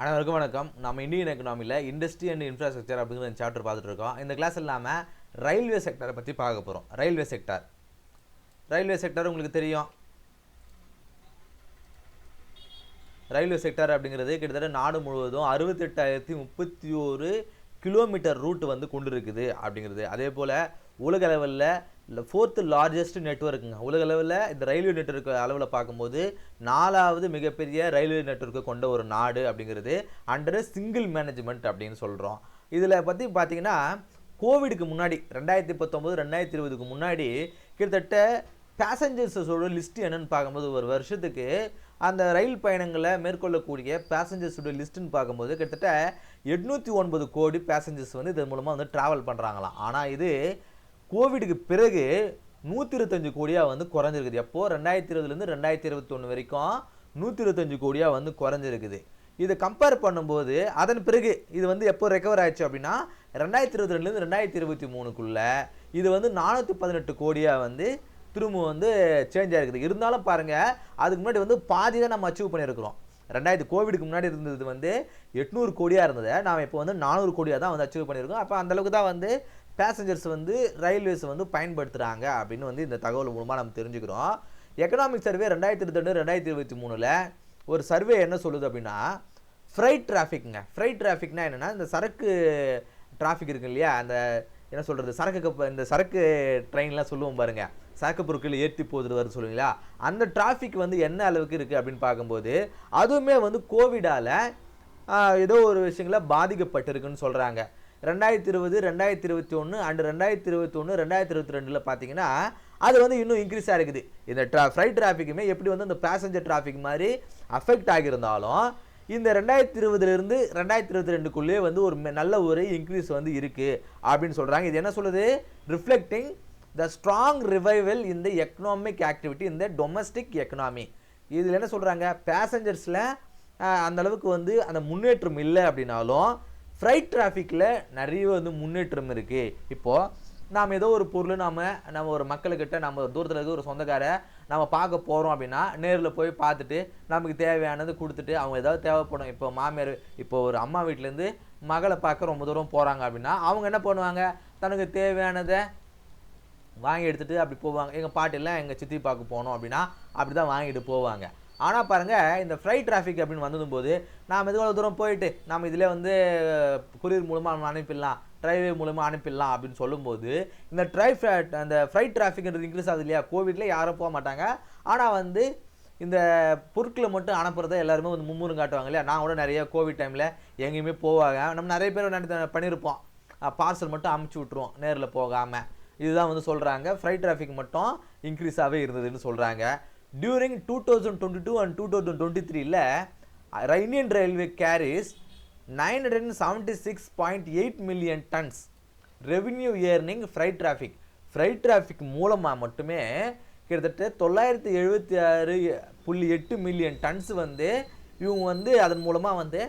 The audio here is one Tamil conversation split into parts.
அனைவருக்கும் வணக்கம். நம்ம இந்தியன் எக்கனாமியில் இண்டஸ்ட்ரி அண்ட் இன்ஃப்ராஸ்ட்ரக்சர் அப்படிங்கிற சாப்டர் பார்த்துட்டு இருக்கோம். இந்த கிளாஸில் நாம ரயில்வே செக்டரை பற்றி பார்க்க போகிறோம். ரயில்வே செக்டர் உங்களுக்கு தெரியும். ரயில்வே செக்டர் அப்படிங்கிறது கிட்டத்தட்ட நாடு முழுவதும் 68,031 கிலோமீட்டர் ரூட் வந்து கொண்டு இருக்குது அப்படிங்கிறது. அதே போல் உலக அளவில் 4th லார்ஜஸ்ட் நெட்வொர்க்குங்க. உலக அளவில் இந்த ரயில்வே நெட்வொர்க் அளவில் பார்க்கும்போது 4வது மிகப்பெரிய ரயில்வே நெட்வொர்க்கை கொண்ட ஒரு நாடு அப்படிங்கிறது அண்டர் சிங்கிள் மேனேஜ்மெண்ட் அப்படின்னு சொல்கிறோம். இதில் பற்றி பார்த்தீங்கன்னா கோவிடுக்கு முன்னாடி 2019 2020க்கு முன்னாடி கிட்டத்தட்ட பேசஞ்சர்ஸோட லிஸ்ட் என்னன்னு பார்க்கும்போது ஒரு வருஷத்துக்கு அந்த ரயில் பயணங்களை மேற்கொள்ளக்கூடிய பேசஞ்சர்ஸோட லிஸ்ட்டுன்னு பார்க்கும்போது கிட்டத்தட்ட 809 கோடி பேசஞ்சர்ஸ் வந்து இதன் மூலமாக வந்து ட்ராவல் பண்ணுறாங்களாம். ஆனால் இது கோவிடுக்கு பிறகு 125 கோடியாக வந்து குறைஞ்சிருக்குது. எப்போது 2020லேருந்து 2021 வரைக்கும் 125 கோடியாக வந்து குறைஞ்சிருக்குது. இதை கம்பேர் பண்ணும்போது அதன் பிறகு இது வந்து எப்போ ரெக்கவர் ஆயிடுச்சு அப்படின்னா 2022லேருந்து 2023க்குள்ளே இது வந்து 418 கோடியாக வந்து திரும்ப வந்து சேஞ்ச் ஆகிருக்குது. இருந்தாலும் பாருங்கள், அதுக்கு முன்னாடி வந்து பாதி தான் நம்ம அச்சீவ் பண்ணியிருக்கிறோம். கோவிடுக்கு முன்னாடி இருந்தது வந்து 800 கோடியாக இருந்தது. நாம் இப்போ வந்து 400 கோடியாக தான் வந்து அச்சீவ் பண்ணியிருக்கோம். அப்போ அந்தளவுக்கு தான் வந்து பேசஞ்சர்ஸ் வந்து ரயில்வேஸ் வந்து பயன்படுத்துகிறாங்க அப்படின்னு வந்து இந்த தகவல் மூலமாக நம்ம தெரிஞ்சுக்கிறோம். எக்கனாமிக் சர்வே 2022 2023ல் ஒரு சர்வே என்ன சொல்லுது அப்படின்னா ஃப்ரைட் டிராஃபிக்ங்க. ஃப்ரைட் டிராஃபிக்னா என்னென்னா இந்த சரக்கு டிராஃபிக் இருக்கு இல்லையா, அந்த என்ன சொல்கிறது இந்த சரக்கு ட்ரெயின்லாம் சொல்லுவோம் பாருங்கள், சரக்கு பொருட்கள் ஏற்றி போகுது வருது சொல்லுவீங்களா, அந்த டிராஃபிக் வந்து என்ன அளவுக்கு இருக்குது அப்படின்னு பார்க்கும்போது அதுவுமே வந்து கோவிடால் ஏதோ ஒரு விஷயங்கள பாதிக்கப்பட்டிருக்குன்னு சொல்கிறாங்க. 2020 2021 அண்ட் 2021 2022 பார்த்தீங்கன்னா அது வந்து இன்னும் இன்க்ரீஸாக இருக்குது. இந்த ஃப்ரைட் டிராஃபிக்குமே எப்படி வந்து இந்த பேசஞ்சர் டிராஃபிக் மாதிரி அஃபெக்ட் ஆகியிருந்தாலும் இந்த 2020லேருந்து 2022க்குள்ளே வந்து ஒரு நல்ல ஒரு இன்க்ரீஸ் வந்து இருக்குது அப்படின்னு சொல்கிறாங்க. இது என்ன சொல்லுது? Reflecting the strong revival in the economic activity இந்த டொமஸ்டிக் எக்கனாமி. இதில் என்ன சொல்கிறாங்க, பேசஞ்சர்ஸில் அந்தளவுக்கு வந்து அந்த முன்னேற்றம் இல்லை அப்படின்னாலும் ஃப்ரைட் டிராஃபிக்கில் நிறைய வந்து முன்னேற்றம் இருக்குது. இப்போது நாம் ஏதோ ஒரு பொருள் நம்ம ஒரு மக்கள்கிட்ட நம்ம தூரத்தில் இருக்க ஒரு சொந்தக்காரை நம்ம பார்க்க போகிறோம் அப்படின்னா நேரில் போய் பார்த்துட்டு நமக்கு தேவையானது கொடுத்துட்டு அவங்க ஏதாவது தேவைப்படும். இப்போ மாமியார் இப்போ ஒரு அம்மா வீட்டிலேருந்து மகளை பார்க்க ரொம்ப தூரம் போகிறாங்க அப்படின்னா அவங்க என்ன பண்ணுவாங்க, தனக்கு தேவையானதை வாங்கி எடுத்துகிட்டு அப்படி போவாங்க. எங்கள் பாட்டிலாம் எங்கள் சித்தி பார்க்க போனோம் அப்படின்னா அப்படி தான் வாங்கிட்டு போவாங்க. ஆனால் பாருங்கள், இந்த ஃப்ரைட் டிராஃபிக் அப்படின்னு வந்ததும்போது நாம் எவ்வளோ தூரம் போயிட்டு நம்ம இதில் வந்து கொரியர் மூலமாக நம்ம அனுப்பிடலாம், ரயில்வே மூலமாக அனுப்பிடலாம் அப்படின்னு சொல்லும்போது இந்த அந்த ஃப்ரைட் டிராஃபிக்ன்றது இன்க்ரீஸ் ஆகுது இல்லையா. கோவிட்ல யாரும் போக மாட்டாங்க, ஆனால் வந்து இந்த பொருட்களை மட்டும் அனுப்புறதை எல்லாருமே வந்து மும்முரம் காட்டுவாங்க இல்லையா. நான் கூட நிறைய கோவிட் டைமில் எங்கேயுமே போவாங்க, நம்ம நிறைய பேர் பண்ணியிருப்போம், பார்சல் மட்டும் அமுச்சு விட்ருவோம் நேரில் போகாமல். இதுதான் வந்து சொல்கிறாங்க, ஃப்ரைட் டிராஃபிக் மட்டும் இன்க்ரீஸாகவே இருந்ததுன்னு சொல்கிறாங்க. டியூரிங் 2022 அண்ட் 2023ல் Indian railway carries 976.8 million tons revenue earning freight traffic மூலமாக மட்டுமே கிட்டத்தட்ட 976.8 மில்லியன் டன்ஸ் வந்து இவங்க வந்து அதன் மூலமாக வந்து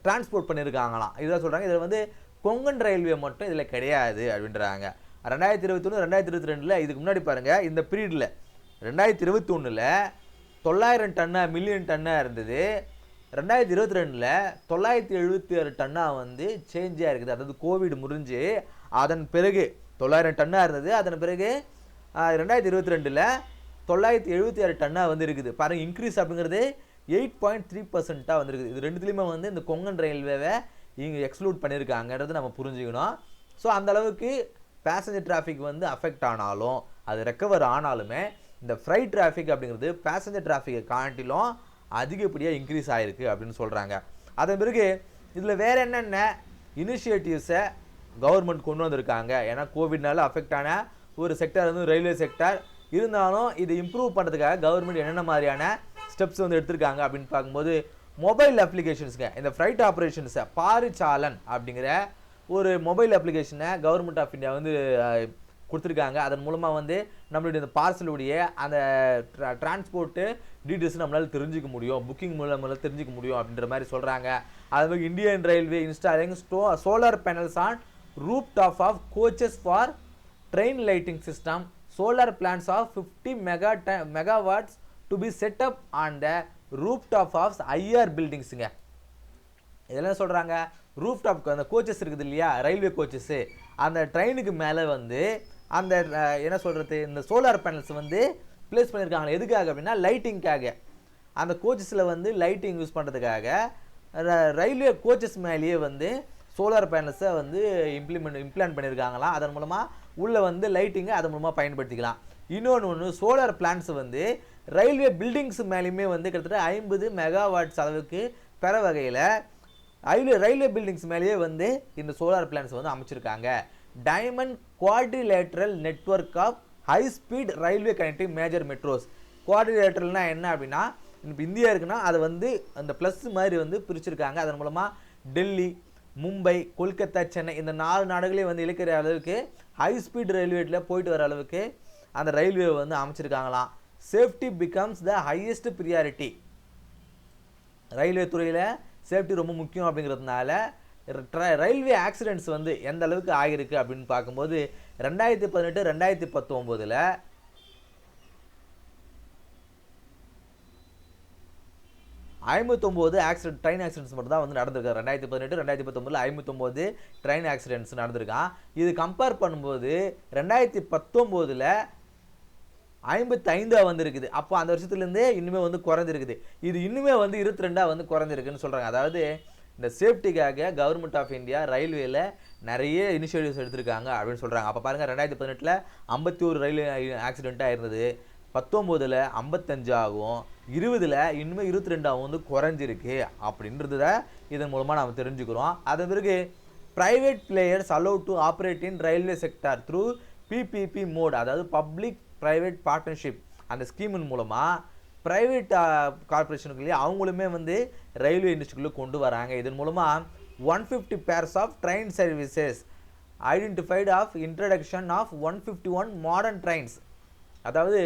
டிரான்ஸ்போர்ட் பண்ணியிருக்காங்களாம். இதுதான் சொல்கிறாங்க. இதில் வந்து கொங்கன் ரயில்வே மட்டும் இதில் கிடையாது அப்படின்றாங்க. 2021 2022ல் இதுக்கு முன்னாடி பாருங்கள், இந்த பீரியடில் 2021ல் 900 மில்லியன் டன்னாக இருந்தது. 2022ல் 976 டன்னாக வந்து சேஞ்சாக இருக்குது. அதாவது கோவிட் முடிஞ்சு அதன் பிறகு 900 டன்னாக இருந்தது, அதன் பிறகு 2022ல் 976 டன்னாக வந்து இருக்குது. பாருங்கள், இன்க்ரீஸ் அப்படிங்கிறது 8.3% வந்துருக்குது. இது ரெண்டுத்துலேயுமே வந்து இந்த கொங்கன் ரயில்வேவை இங்கே எக்ஸ்க்ளூட் பண்ணியிருக்காங்கன்றது நம்ம புரிஞ்சுக்கணும். ஸோ அந்தளவுக்கு பேசஞ்சர் டிராஃபிக் வந்து அஃபெக்ட் ஆனாலும் அது ரெக்கவர் ஆனாலுமே இந்த ஃப்ரைட் டிராஃபிக் அப்படிங்கிறது பேசஞ்சர் டிராஃபிக்கை காட்டிலும் அதிகப்படியாக இன்க்ரீஸ் ஆகிருக்கு அப்படின்னு சொல்கிறாங்க. அதன் பிறகு இதில் வேறு என்னென்ன இனிஷியேட்டிவ்ஸை கவர்மெண்ட் கொண்டு வந்திருக்காங்க. ஏன்னா கோவிட்னால அஃபெக்ட் ஆன ஒரு செக்டர் வந்து ரயில்வே செக்டர். இருந்தாலும் இதை இம்ப்ரூவ் பண்ணுறதுக்காக கவர்மெண்ட் என்னென்ன மாதிரியான ஸ்டெப்ஸ் வந்து எடுத்திருக்காங்க அப்படின்னு பார்க்கும்போது மொபைல் அப்ளிகேஷன்ஸுங்க. இந்த ஃப்ரைட் ஆப்ரேஷன்ஸை பாரிச்சாலன் அப்படிங்கிற ஒரு மொபைல் அப்ளிகேஷனை கவர்மெண்ட் ஆஃப் இந்தியா வந்து கொடுத்துருக்காங்க. அதன் மூலமாக வந்து நம்மளுடைய இந்த பார்சலுடைய அந்த டிரான்ஸ்போர்ட்டு டீட்டெயில்ஸ் நம்மளால் தெரிஞ்சிக்க முடியும், புக்கிங் மூலமாக தெரிஞ்சிக்க முடியும் அப்படின்ற மாதிரி சொல்கிறாங்க. அதுமாதிரி Indian railway installing solar panels on rooftop of coaches for train lighting system, solar plans of 50 megawatts to be set up on the rooftop of IR பில்டிங்ஸுங்க. இதெல்லாம் சொல்கிறாங்க ரூஃப் டாப் அந்த கோச்சஸ் இருக்குது இல்லையா, ரயில்வே கோச்சஸ்ஸு, அந்த ட்ரெயினுக்கு மேலே வந்து அந்த என்ன சொல்கிறது இந்த சோலார் பேனல்ஸ் வந்து ப்ளேஸ் பண்ணியிருக்காங்க. எதுக்காக அப்படின்னா லைட்டிங்காக. அந்த கோச்சஸில் வந்து லைட்டிங் யூஸ் பண்ணுறதுக்காக ரயில்வே கோச்சஸ் மேலேயே வந்து சோலார் பேனல்ஸை வந்து இம்ப்ளான்ட் பண்ணியிருக்காங்களாம். அதன் மூலமாக உள்ளே வந்து லைட்டிங்கை அதன் மூலமாக பயன்படுத்திக்கலாம். இன்னொன்று சோலார் பிளான்ஸ் வந்து ரயில்வே பில்டிங்ஸ் மேலேயுமே வந்து கிட்டத்தட்ட 50 மெகாவாட்ஸ் அளவுக்கு பெற வகையில் ரயில்வே பில்டிங்ஸ் மேலேயே வந்து இந்த சோலார் பிளான்ஸ் வந்து அமைச்சிருக்காங்க. Diamond quadrilateral network of high speed railway connecting major metros. குவாட்ரிலேட்ரல்னா என்ன அப்படின்னா, இப்போ இந்தியா இருக்குன்னா அதை வந்து அந்த ப்ளஸ் மாதிரி வந்து பிரிச்சிருக்காங்க. அதன் மூலமாக டெல்லி, மும்பை, கொல்கத்தா, சென்னை இந்த 4 நாடுகளையும் வந்து இழுக்கிற அளவுக்கு ஹை ஸ்பீட் ரயில்வேட்டில் போயிட்டு வர அளவுக்கு அந்த ரயில்வே வந்து அமைச்சிருக்காங்களாம். Safety becomes the highest priority. Railway துறையில் சேஃப்டி ரொம்ப முக்கியம் அப்படிங்கிறதுனால ரயில்வே ஆக்சிடென்ட்ஸ் வந்து எந்த அளவுக்கு ஆகிருக்கு அப்படின்னு பார்க்கும்போது 2018 2019 59 ஆக்சிடென்ட் ட்ரெயின் ஆக்சிடென்ட்ஸ் மட்டும் தான் வந்து நடந்திருக்கு. 2018 2019 59 ட்ரெயின் ஆக்சிடென்ட்ஸ் நடந்திருக்கான். இது கம்பேர் பண்ணும்போது 2019 55 வந்திருக்குது. அப்போ அந்த வருஷத்துலேருந்தே இன்னுமே வந்து குறைஞ்சிருக்குது. இது இன்னுமே வந்து 22 வந்து குறைஞ்சிருக்குன்னு சொல்கிறாங்க. அதாவது இந்த சேஃப்டிக்காக கவர்மெண்ட் ஆஃப் இந்தியா ரயில்வேல நிறைய இனிஷியேட்டிவ்ஸ் எடுத்திருக்காங்க அப்படின்னு சொல்கிறாங்க. அப்போ பாருங்கள் 2018 51 ரயில்வே ஆக்சிடெண்ட்டாக இருந்தது, 19 55 ஆகும், 20 இன்னுமே 22 வந்து குறைஞ்சிருக்கு அப்படின்றத இதன் மூலமாக நம்ம தெரிஞ்சுக்கிறோம். அதன் பிறகு private players allow to operate in railway sector through PPP mode, அதாவது பப்ளிக் ப்ரைவேட் பார்ட்னர்ஷிப். அந்த ஸ்கீமின் மூலமாக ப்ரைவேட் கார்பரேஷனுக்குள்ளேயே அவங்களுமே வந்து ரயில்வே இண்டஸ்ட்ரிக்குள்ளே கொண்டு வராங்க. இதன் மூலமாக 150 pairs of train services identified of introduction of 151 modern trains. அதாவது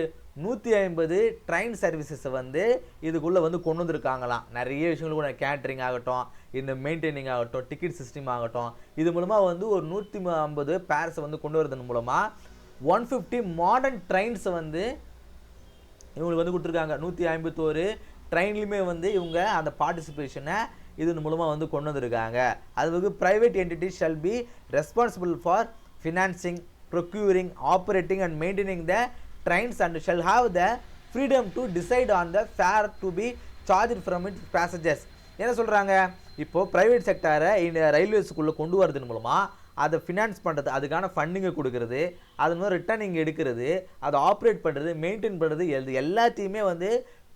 150 ட்ரெயின் சர்வீசஸை வந்து இதுக்குள்ளே வந்து கொண்டு வந்திருக்காங்களாம். நிறைய விஷயங்கள் கூட கேட்ரிங் ஆகட்டும், இந்த மெயின்டைனிங் ஆகட்டும், டிக்கெட் சிஸ்டம் ஆகட்டும், இது மூலமாக வந்து ஒரு 150 பேர்ஸை வந்து கொண்டு வரதன் மூலமாக 150 மாடர்ன் ட்ரெயின்ஸை வந்து இவங்களுக்கு வந்து கொடுத்துருக்காங்க. 151 ட்ரெயின்லையுமே வந்து இவங்க அந்த பார்ட்டிசிபேஷனை இதன் மூலமாக வந்து கொண்டு வந்திருக்காங்க. அதுக்கு private entity shall be responsible for financing, procuring, operating and maintaining the trains and shall have the freedom to decide on the fare to be charged from its passengers. என்ன சொல்கிறாங்க, இப்போது ப்ரைவேட் செக்டாரை இந்த ரயில்வேஸுக்குள்ளே கொண்டு வரதன் மூலமாக அதை ஃபினான்ஸ் பண்ணுறது, அதுக்கான ஃபண்டிங்கை கொடுக்கறது, அது மாதிரி ரிட்டர்னிங் எடுக்கிறது, அதை ஆப்ரேட் பண்ணுறது, மெயின்டைன் பண்ணுறது, எல்லாத்தையுமே வந்து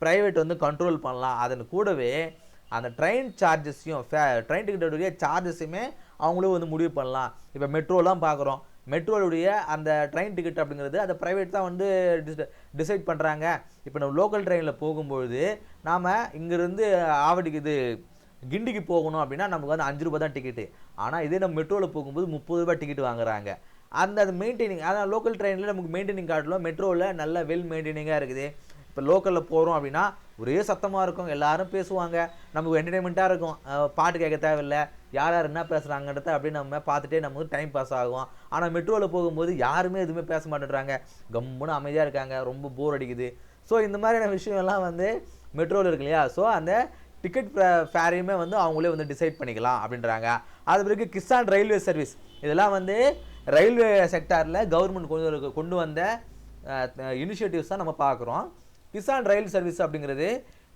ப்ரைவேட் வந்து கண்ட்ரோல் பண்ணலாம். அதன் கூடவே அந்த ட்ரெயின் சார்ஜஸையும் ட்ரெயின் டிக்கெட்டுடைய சார்ஜஸையுமே அவங்களும் வந்து முடிவு பண்ணலாம். இப்போ மெட்ரோலாம் பார்க்குறோம், மெட்ரோவுடைய அந்த ட்ரெயின் டிக்கெட் அப்படிங்கிறது அதை ப்ரைவேட் தான் வந்து டிசைட் பண்ணுறாங்க. இப்போ நம்ம லோக்கல் ட்ரெயினில் போகும்பொழுது நாம் இங்கேருந்து ஆவடிக்கு கிண்டிக்கு போகணும் அப்படின்னா நமக்கு வந்து 5 ரூபா தான் டிக்கெட்டு. ஆனால் இதே நம்ம மெட்ரோவில் போகும்போது 30 ரூபாய் டிக்கெட் வாங்குறாங்க. அந்த மெயின்டைனிங், அதான் லோக்கல் ட்ரெயினில் நமக்கு மெயின்டைனிங் காட்டலாம், மெட்ரோவில் நல்ல வெல் மெயின்டைனிங்காக இருக்குது. இப்போ லோக்கலில் போகிறோம் அப்படின்னா ஒரே சத்தமாக இருக்கும், எல்லாரும் பேசுவாங்க, நமக்கு என்டர்டைன்மெண்ட்டாக இருக்கும், பாட்டு கேட்க தேவையில்லை, யார் யார் என்ன பேசுகிறாங்கன்றத அப்படின்னு நம்ம பார்த்துட்டே நமக்கு டைம் பாஸ் ஆகும். ஆனால் மெட்ரோவில் போகும்போது யாருமே எதுவுமே பேச மாட்டேன்றாங்க, கம்முன்னு அமைதியாக இருக்காங்க, ரொம்ப போர் அடிக்குது. ஸோ இந்த மாதிரியான விஷயம்லாம் வந்து மெட்ரோவில் இருக்கு இல்லையா. ஸோ அந்த டிக்கெட் ஃபேரையுமே வந்து அவங்களே வந்து டிசைட் பண்ணிக்கலாம் அப்படின்றாங்க. அது பிறகு கிசான் ரயில்வே சர்வீஸ், இதெல்லாம் வந்து ரயில்வே செக்டாரில் கவர்மெண்ட் கொண்டு வந்த இனிஷியேட்டிவ்ஸ் தான் நம்ம பார்க்குறோம். கிசான் ரயில் சர்வீஸ் அப்படிங்கிறது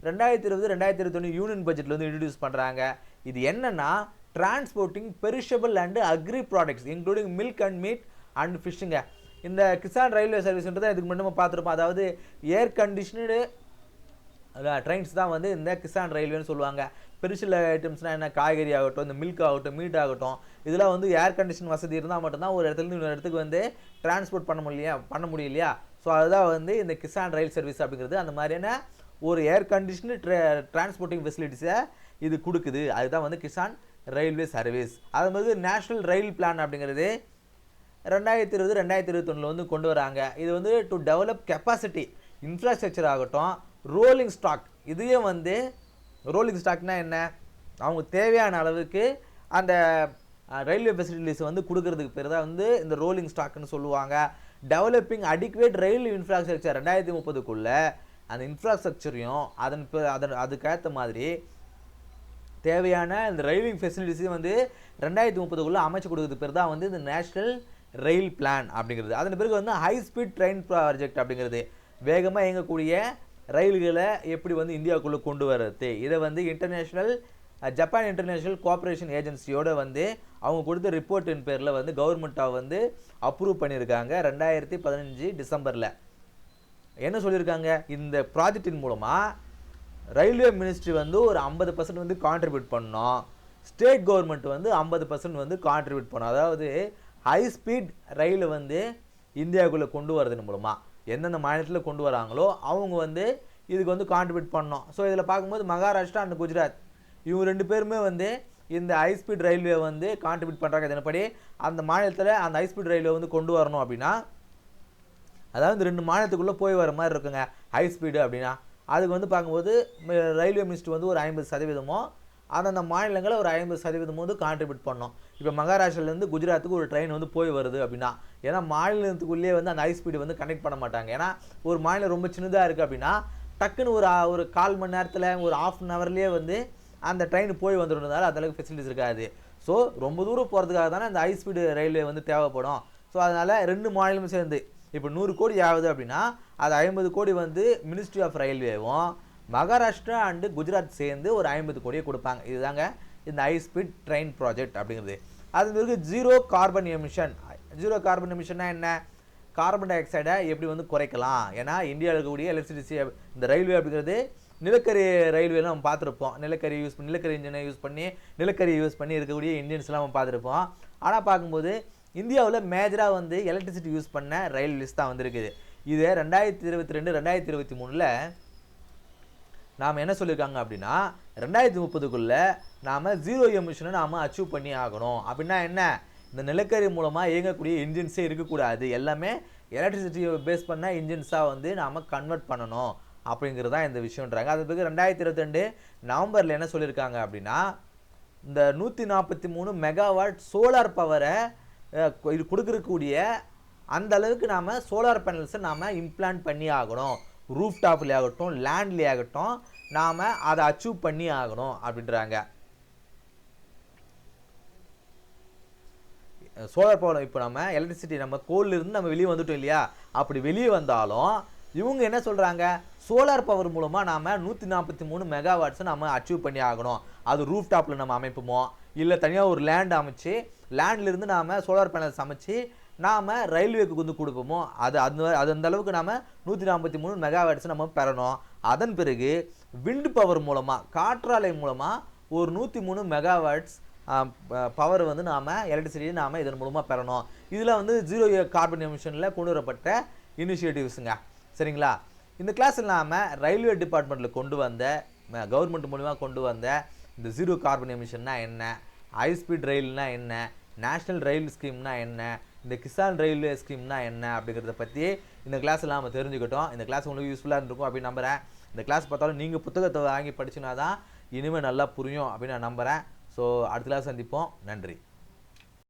2020 2021 யூனியன் பட்ஜெட்டில் வந்து இன்ட்ரடியூஸ் பண்ணுறாங்க. இது என்னென்னா transporting perishable and agri products including milk and meat and ஃபிஷ்ஷுங்க. இந்த கிசான் ரயில்வே சர்வீஸ்ன்றதை இதுக்கு முன்னாடி நம்ம பார்த்துருப்போம். அதாவது ஏர் கண்டிஷனடு ட்ரெயின்ஸ் தான் வந்து இந்த கிசான் ரயில்வேன்னு சொல்லுவாங்க. பெரிஷல் ஐட்டம்ஸ்னால் என்ன, காய்கறி ஆகட்டும், இந்த மில்க் ஆகட்டும், மீட் ஆகட்டும், இதெல்லாம் வந்து ஏர் கண்டிஷன் வசதி இருந்தால் மட்டும்தான் ஒரு இடத்துலேருந்து இன்னொரு இடத்துக்கு வந்து டிரான்ஸ்போர்ட் பண்ண முடியும் இல்லையா. ஸோ அதுதான் வந்து இந்த கிசான் ரயில் சர்வீஸ் அப்படிங்கிறது. அந்த மாதிரியான ஒரு ஏர் கண்டிஷனு டிரான்ஸ்போர்ட்டிங் ஃபெசிலிட்டிஸை இது கொடுக்குது. அதுதான் வந்து கிசான் ரயில்வே சர்வீஸ். அது மாதிரி நேஷ்னல் ரயில் பிளான் அப்படிங்கிறது 2020 2021 வந்து கொண்டு வராங்க. இது வந்து டு டெவலப் கெப்பாசிட்டி, இன்ஃப்ராஸ்ட்ரக்சர் ஆகட்டும், ரோலிங் ஸ்டாக். இதையும் வந்து ரோலிங் ஸ்டாக்னா என்ன, அவங்க தேவையான அளவுக்கு அந்த ரயில்வே ஃபெசிலிட்டிஸ் வந்து கொடுக்கறதுக்கு பேர் தான் வந்து இந்த ரோலிங் ஸ்டாக்னு சொல்லுவாங்க. டெவலப்பிங் அடிக்குவேட் ரயில் இன்ஃப்ராஸ்ட்ரக்சர் 2030க்குள்ளே அந்த இன்ஃப்ராஸ்ட்ரக்சரையும் அதுக்கேற்ற மாதிரி தேவையான இந்த ரயில்வே ஃபெசிலிட்டிஸையும் வந்து 2030 அமைச்சு கொடுக்குறது பேர் தான் வந்து இந்த நேஷ்னல் ரயில் பிளான் அப்படிங்கிறது. அதன் பிறகு வந்து ஹை ஸ்பீட் ட்ரெயின் ப்ராஜெக்ட் அப்படிங்கிறது, வேகமாக இயங்கக்கூடிய ரயில்களை எப்படி வந்து இந்தியாவுக்குள்ளே கொண்டு வர்றது. இதை வந்து ஜப்பான் இன்டர்நேஷ்னல் கோஆப்ரேஷன் ஏஜென்சியோட வந்து அவங்க கொடுத்த ரிப்போர்ட்டின் பேரில் வந்து கவர்மெண்ட்டாக வந்து அப்ரூவ் பண்ணியிருக்காங்க 2015 டிசம்பரில். என்ன சொல்லியிருக்காங்க, இந்த ப்ராஜெக்டின் மூலமாக ரயில்வே மினிஸ்ட்ரி வந்து ஒரு 50% வந்து கான்ட்ரிபியூட் பண்ணோம், ஸ்டேட் கவர்மெண்ட் வந்து 50% வந்து கான்ட்ரிபியூட் பண்ணோம். அதாவது ஹை ஸ்பீட் ரயிலை வந்து இந்தியாவுக்குள்ளே கொண்டு வரதன் மூலமாக எந்தெந்த மாநிலத்தில் கொண்டு வராங்களோ அவங்க வந்து இதுக்கு வந்து கான்ட்ரிபியூட் பண்ணோம். ஸோ இதில் பார்க்கும்போது மகாராஷ்டிரா அண்ட் குஜராத் இவங்க 2 பேருமே வந்து இந்த ஹை ஸ்பீட் ரயில்வே வந்து கான்ட்ரிபியூட் பண்ணுறாங்க. இதன்படி அந்த மாநிலத்தில் அந்த ஹை ஸ்பீட் ரயில்வே வந்து கொண்டு வரணும் அப்படின்னா, அதாவது 2 மாநிலத்துக்குள்ளே போய் வர மாதிரி இருக்குங்க ஹை ஸ்பீடு அப்படின்னா, அதுக்கு வந்து பார்க்கும்போது ரயில்வே மினிஸ்ட்ரி வந்து ஒரு 50%, அந்தந்த மாநிலங்களை ஒரு 50% வந்து கான்ட்ரிபியூட் பண்ணோம். இப்போ மகாராஷ்டிராலேருந்து குஜராத்துக்கு ஒரு ட்ரெயின் வந்து போய் வருது அப்படின்னா, ஏன்னா மாநிலத்துக்குள்ளேயே வந்து அந்த ஹை ஸ்பீடு வந்து கனெக்ட் பண்ண மாட்டாங்க. ஏன்னா ஒரு மாநிலம் ரொம்ப சின்னதாக இருக்குது அப்படின்னா டக்குன்னு ஒரு 1/4 மணி நேரத்தில் ஒரு ½ அன் ஹவர்லேயே வந்து அந்த ட்ரெயின் போய் வந்துடுறதால அந்தளவுக்கு ஃபெசிலிட்டிஸ் இருக்காது. ஸோ ரொம்ப தூரம் போகிறதுக்காக தானே அந்த ஹை ஸ்பீடு ரயில்வே வந்து தேவைப்படும். ஸோ அதனால் 2 மாநிலமும் சேர்ந்து இப்போ 100 கோடி ஆகுது அப்படின்னா அது 50 கோடி வந்து மினிஸ்ட்ரி ஆஃப் ரயில்வேவும் மகாராஷ்டிரா அண்டு குஜராத் சேர்ந்து ஒரு 50 கோடியை கொடுப்பாங்க. இதுதாங்க இந்த ஹை ஸ்பீட் ட்ரெயின் ப்ராஜெக்ட் அப்படிங்கிறது. அது பிறகு zero carbon emission. Zero carbon எமிஷன்னா என்ன, கார்பன் டை ஆக்சைடை எப்படி வந்து குறைக்கலாம். ஏன்னா இந்தியாவில் இருக்கக்கூடிய எலக்ட்ரிசிட்டி இந்த ரயில்வே அப்படிங்கிறது நிலக்கரி ரயில்வேலாம் நம்ம பார்த்துருப்போம். நிலக்கரி இன்ஜினை யூஸ் பண்ணி இருக்கக்கூடிய இன்ஜின்ஸ்லாம் நம்ம பார்த்துருப்போம். ஆனால் பார்க்கும்போது இந்தியாவில் மேஜராக வந்து எலக்ட்ரிசிட்டி யூஸ் பண்ண ரயில் லிஸ்ட் தான் வந்துருக்குது. இது 2022 2023 நாம் என்ன சொல்லியிருக்காங்க அப்படின்னா 2030 நாம் ஜீரோ எமிஷனை நாம் அச்சீவ் பண்ணி ஆகணும். அப்படின்னா என்ன, இந்த நிலக்கரி மூலமாக இயங்கக்கூடிய இன்ஜின்ஸே இருக்கக்கூடாது, எல்லாமே எலக்ட்ரிசிட்டி பேஸ் பண்ண இன்ஜின்ஸாக வந்து நாம் கன்வெர்ட் பண்ணணும் அப்படிங்கிறது தான் இந்த விஷயம்ன்றாங்க. அது பிறகு 2022 நவம்பரில் என்ன சொல்லியிருக்காங்க அப்படின்னா, இந்த 143 மெகாவாட் சோலார் பவரை இது கொடுக்கக்கூடிய அந்த அளவுக்கு நாம் சோலார் பேனல்ஸை நாம் இம்ப்ளான்ட் பண்ணி ஆகணும். ரூஃப் டாப்லேயே ஆகட்டும் லேண்ட்லேயே ஆகட்டும் நாம் அதை அச்சீவ் பண்ணி ஆகணும் அப்படின்றாங்க. சோலார் பவர் இப்போ நம்ம எலக்ட்ரிசிட்டி நம்ம கோல்லிருந்து நம்ம வெளியே வந்துட்டோம் இல்லையா, அப்படி வெளியே வந்தாலும் இவங்க என்ன சொல்கிறாங்க, சோலார் பவர் மூலமாக நாம் 143 மெகாவாட்ஸை நம்ம அச்சீவ் பண்ணி ஆகணும். அது ரூஃப் டாப்பில் நம்ம அமைப்போமோ இல்லை தனியாக ஒரு லேண்ட் அமைச்சு லேண்ட்லேருந்து நாம் சோலார் பேனல்ஸ் அமைச்சு நாம் ரயில்வேக்கு வந்து கொடுப்போமோ அது அந்த அளவுக்கு நாம் 143 மெகாவாட்ஸ் நம்ம பெறணும். அதன் பிறகு விண்ட் பவர் மூலமாக காற்றாலை மூலமாக ஒரு 103 மெகாவாட்ஸ் பவர் வந்து நாம் எலக்ட்ரிசிட்டியை நாம் இதன் மூலமாக பெறணும். இதில் வந்து ஜீரோ கார்பன் எமிஷனில் கொண்டு வரப்பட்ட இனிஷியேட்டிவ்ஸுங்க. சரிங்களா, இந்த கிளாஸில் நாம் ரயில்வே டிபார்ட்மெண்ட்டில் கொண்டு வந்த கவர்மெண்ட் மூலிமா கொண்டு வந்த இந்த ஜீரோ கார்பன் எமிஷன்னா என்ன, ஹை ஸ்பீட் ரயில்னா என்ன, நேஷ்னல் ரயில் ஸ்கீம்னா என்ன, இந்த கிசான் ரயில்வே ஸ்கீம்னா என்ன அப்படிங்கிறத பற்றி இந்த கிளாஸில் நாம் தெரிஞ்சுக்கிட்டோம். இந்த கிளாஸ் உங்களுக்கு யூஸ்ஃபுல்லாக இருந்திருக்கும் அப்படின்னு நம்புகிறேன். இந்த கிளாஸ் பார்த்தாலும் நீங்கள் புத்தகத்தை வாங்கி படிச்சுனா தான் இனிமேல் நல்லா புரியும் அப்படின்னு நான் நம்புகிறேன். ஸோ அடுத்த கிளாஸ் சந்திப்போம். நன்றி.